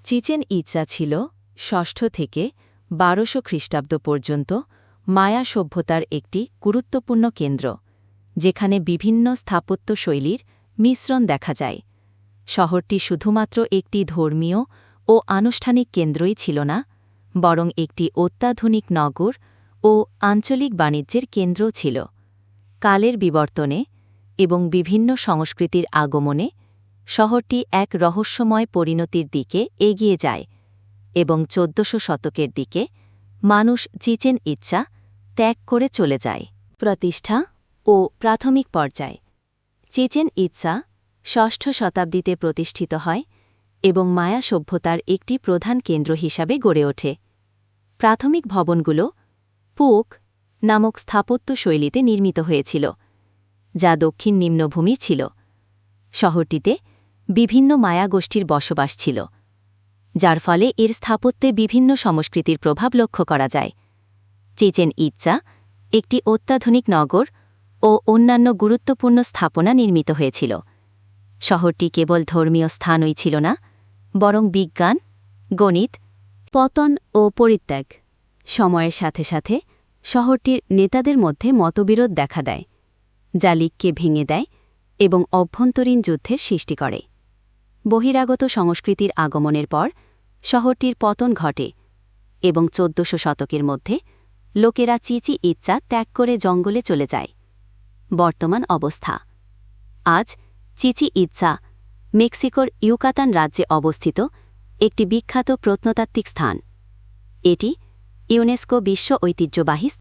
Chichen Itza ছিল ষষ্ঠ থেকে ১২০০ খ্রিস্টাব্দ পর্যন্ত মায়া সভ্যতার একটি গুরুত্বপূর্ণ কেন্দ্র, যেখানে বিভিন্ন স্থাপত্যশৈলীর মিশ্রণ দেখা যায়। শহরটি শুধুমাত্র একটি ধর্মীয় ও আনুষ্ঠানিক কেন্দ্রই ছিল না, বরং একটি অত্যাধুনিক নগর ও আঞ্চলিক বাণিজ্যের কেন্দ্রও ছিল। কালের বিবর্তনে এবং বিভিন্ন সংস্কৃতির আগমনে শহরটি এক রহস্যময় পরিণতির দিকে এগিয়ে যায় এবং ১৪০০ শতকের দিকে মানুষ চিচেন ইৎজা ত্যাগ করে চলে যায়। প্রতিষ্ঠা ও প্রাথমিক পর্যায়। চিচেন ইৎজা ষষ্ঠ শতাব্দীতে প্রতিষ্ঠিত হয় এবং মায়া সভ্যতার একটি প্রধান কেন্দ্র হিসাবে গড়ে ওঠে। প্রাথমিক ভবনগুলো পুক নামক স্থাপত্য শৈলীতে নির্মিত হয়েছিল, যা দক্ষিণ নিম্নভূমি ছিল। শহরটিতে বিভিন্ন মায়া গোষ্ঠীর বসবাস ছিল, যার ফলে এর স্থাপত্যে বিভিন্ন সংস্কৃতির প্রভাব লক্ষ্য করা যায়। চিচেন ইৎজা একটি অত্যাধুনিক নগর ও অন্যান্য গুরুত্বপূর্ণ স্থাপনা নির্মিত হয়েছিল। শহরটি কেবল ধর্মীয় স্থানই ছিল না, বরং বিজ্ঞান, গণিত, পতন ও পরিত্যাগ। সময়ের সাথে সাথে শহরটির নেতাদের মধ্যে মতবিরোধ দেখা দেয়, যা লীগকে ভেঙে দেয় এবং অভ্যন্তরীণ যুদ্ধের সৃষ্টি করে। বহিরাগত সংস্কৃতির আগমনের পর শহরটির পতন ঘটে এবং ১৪০০ শতকের মধ্যে লোকেরা চিচেন ইৎজা ত্যাগ করে জঙ্গলে চলে যায়। বর্তমান অবস্থা। আজ চিচেন ইৎজা মেক্সিকোর ইউকাতান রাজ্যে অবস্থিত একটি বিখ্যাত প্রত্নতাত্ত্বিক স্থান। এটি ইউনেস্কো বিশ্ব ঐতিহ্যবাহী